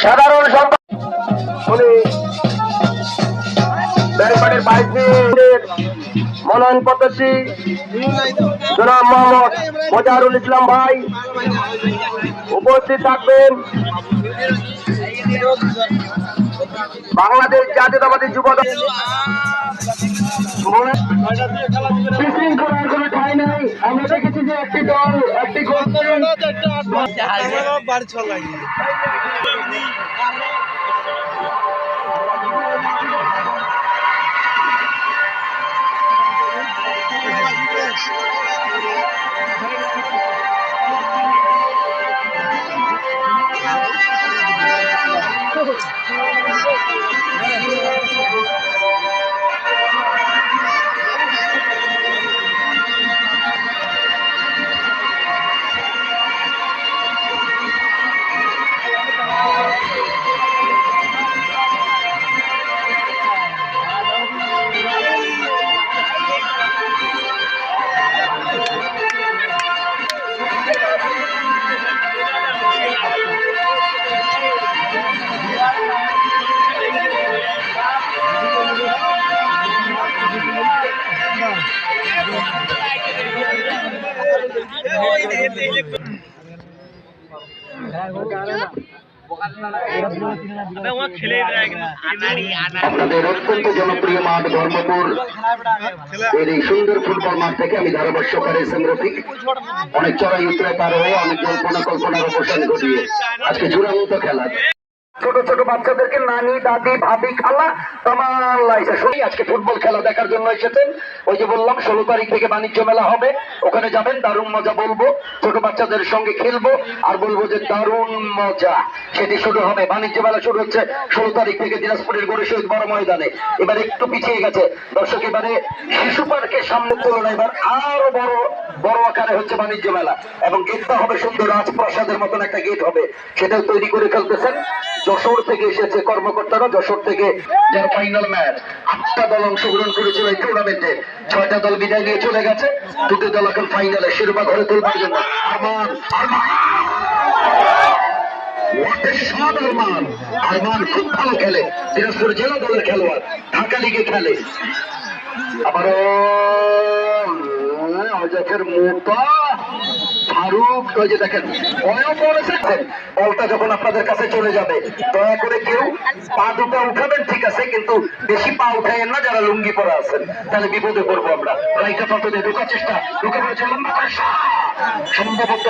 সাধারণ সম্পাদক মনোনয়ন প্রত্যাশী জনাব মোহাম্মদ মজারুল ইসলাম ভাই উপস্থিত থাকবেন। বাংলাদেশ জাতীয়তাবাদী যুব দল বিশৃঙ্খলার কোনো ঠাঁই নাই। আমরা দেখেছি যে একটি দল একটি আমাদের অত্যন্ত জনপ্রিয় মাঠ ধর্মপুর এর এই সুন্দর ফুটবল মাঠ থেকে আমি ধারাভাষ্যকার এসএম রফিক অনেক চড়াই উতরাই পার হয়ে অনেক জল্পনা কল্পনার অবসান ঘটিয়ে আজকে চূড়ান্ত খেলা ছোট ছোট বাচ্চাদেরকে নানি দাদি ভাবি খালা আজকে ফুটবল খেলা দেখার জন্য এসেছেন। ওই যে বললাম 16 তারিখ থেকে বাণিজ্য মেলা হবে, ওখানে যাবেন, দারুণ মজা বলবো, ছোট বাচ্চাদের সঙ্গে খেলবো আর বলবো যে দারুণ মজা। সেটি শুরু হবে, বাণিজ্য মেলা শুরু হচ্ছে 16 তারিখ থেকে দিনাজপুরের গড়ে শহীদ বড় ময়দানে। এবার একটু পিছিয়ে গেছে দর্শক, এবারে শিশু পার্কের সামনে তুলনায় এবার আরো বড় আকারে হচ্ছে বাণিজ্য মেলা এবং গেটটা হবে সুন্দর রাজপ্রাসাদের মতন একটা গেট হবে, সেটাও তৈরি করে ফেলতেছেন। যশোর থেকে এসেছে কর্মকর্তারা, যশোর থেকে যার ফাইনাল ম্যাচ 8টা দল অংশগ্রহণ করেছিল এই টুর্নামেন্টে, 6টা দল বিদায় নিয়ে চলে গেছে, 2টি দল এখন ফাইনালে শিরোপা ঘরে তুলবার জন্য। আরমান খুব ভালো খেলে, দিনাজপুর জেলা দলের খেলোয়াড়, ঢাকা লিগে খেলে। আবারও অজাকের মোটা ফারুক, ওই যে দেখেন বলটা যখন আপনাদের কাছে চলে যাবে দয়া করে কেউ পা দুটা উঠাবেন, ঠিক আছে, কিন্তু বেশি পা উঠাইয়েন না যারা লুঙ্গি পরা আছেন, তাহলে বিপদে পড়বো আমরা। রাইকা পাতলে ঢোকার চেষ্টা, ঢুকে পড়েছে সম্ভবত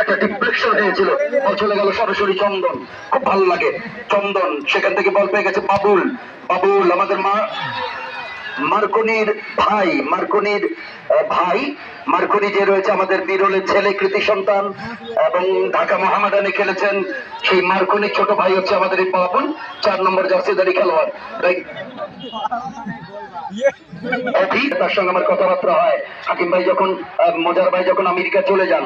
একটা ডিপ্রেশন হয়েছিল, বল চলে গেল সরাসরি চন্দন, খুব ভালো লাগে চন্দন, সেখান থেকে বল পেয়ে গেছে বাবুল। আমাদের মার্কনির ভাই মার্কনি যে রয়েছে আমাদের বিরলের ছেলে, কৃতি সন্তান এবং ঢাকা মোহামেডানে খেলেছেন, সেই মার্কনির ছোট ভাই হচ্ছে আমাদের এই বাবুল, 4 নম্বর জার্সিধারী খেলোয়াড়। তার সঙ্গে আমার কথাবার্তা হয়। হাকিম ভাই যখন, মজার ভাই যখন আমেরিকা চলে যান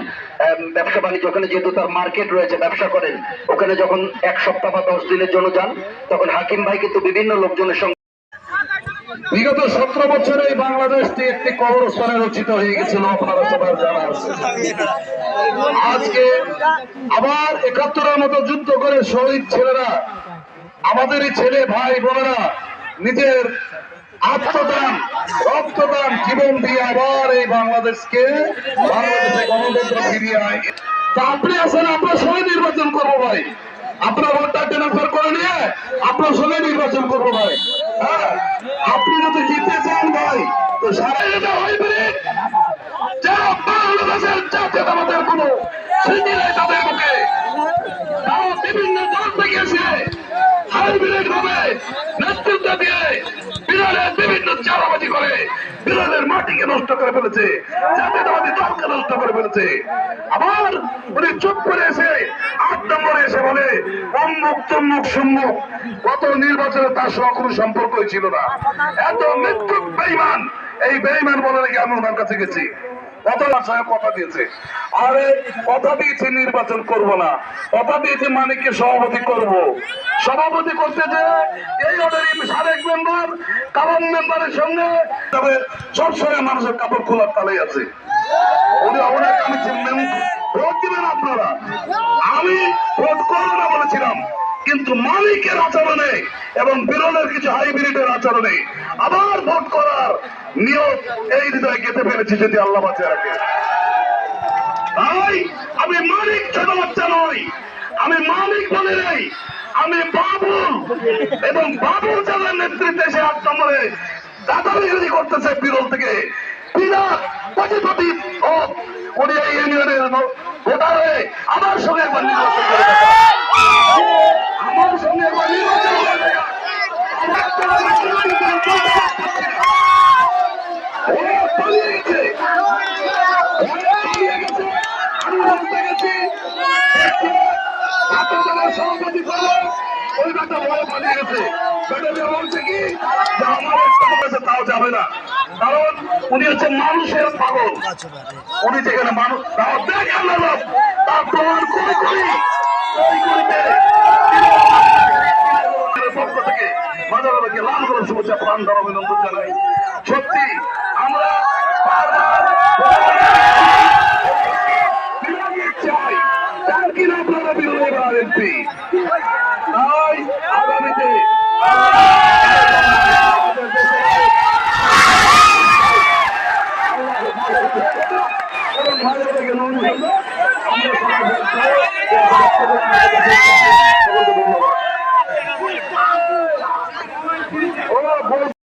ব্যবসা বাণিজ্য, ওখানে যেহেতু তার মার্কেট রয়েছে, ব্যবসা করেন, ওখানে যখন 1 সপ্তাহ বা 10 দিনের জন্য যান, তখন হাকিম ভাই কিন্তু বিভিন্ন লোকজনের সঙ্গে বিগত 17 বছরে বাংলাদেশটি একটি কবরস্থানে রচিত হয়ে গেছিল, আপনারা সবার জানা আছে। আজকে আবার 71-এর মতো যুদ্ধ করে শহীদ ছেলেরা, আমাদেরই ছেলে ভাই বোনেরা নিজের আত্মদান রক্তদান জীবন দিয়ে আবার এই বাংলাদেশে গণতন্ত্র ফিরিয়ে আয়। তা আপনি আছেন, আপনার সঙ্গে নির্বাচন করবো ভাই, আপনার ভোটটা ট্রান্সফার করে নিয়ে আপনার সঙ্গে নির্বাচন করবো ভাই। হ্যাঁ, আপনি যদি জিততে চান ভাই তো সারা বাংলাদেশের জাতীয়তাবাদের কোনো স্মৃতি নেই তাদের মুখে, তারা বিভিন্ন দল থেকে এসে হাইব্রিড ভাবে নেতৃত্ব দিয়ে বিরলের বিভিন্ন চারাবাজি করে বিরলের মাটিকে নষ্ট করে ফেলেছে, জাতীয়তাবাদী দলকে নষ্ট করে ফেলেছে। আবার উনি চুপ করে এসে 8 নম্বরে এসে বলে অমুক তমুক সম্মুখ, গত নির্বাচনে তার সঙ্গে কোনো সম্পর্কই ছিল না। এত মৃত্যু বেঈমান, এই বেঈমান বলে নাকি আমি ওনার কাছে গেছি, কথা দিয়েছে, আরে কথা দিয়েছে নির্বাচন করব না, কথা দিয়েছে মানিককে সভাপতি করব, সভাপতি করতে যে এই অর্ডারই সাবেক মেম্বার কারণ মেম্বারের সঙ্গে, তবে সবসময় মানুষের কাপড় খোলার তালেই আছে। উনি অনেক আমি কিন্তু মালিকের আচরণে এবং বিরলের কিছু হাইব্রিডের আচরণে আবার ভোট করার নিয়ত এই হৃদয়ে গেঁথে ফেলেছি, যদি আল্লাহ বাঁচিয়ে রাখে। তাই আমি মালিক ছোট বাচ্চা নই, আমি মালিক বলে নেই, আমি বাবুল। এবং বাবুল যাদের নেতৃত্বে সে 8 নম্বরে দাদাগিরি করতেছে বিরল থেকে বিরাট কোটিপতি উনি এই ইউনিয়নের ভোটার হয়ে আমার সঙ্গে একবার নির্বাচন করে দেখা, আমার সঙ্গে একবার নির্বাচন করে দেখা। পালিয়ে গেছে, পালিয়ে গেছে। আমি বলতে গেছি সভাপতি করলো, ওই ব্যাটা ভয় পালিয়ে গেছে। ব্যাটা বলছে কি যে আমার একটা বলেছে তাও যাবে না, কারণ উনি হচ্ছে মানুষের পাগল। উনি যেখানে মানুষ তাও দেখেন না লোক, তার প্রমাণ করে করি ওই করিতে পক্ষ থেকে মাঝারকে লাল করে শুভেচ্ছা প্রাণ ধর অভিনন্দন জানাই। সত্যি আমরা চাই চান কিনা আপনারা বিরোধী এমপি, তাই আগামীতে ধন্যবাদ।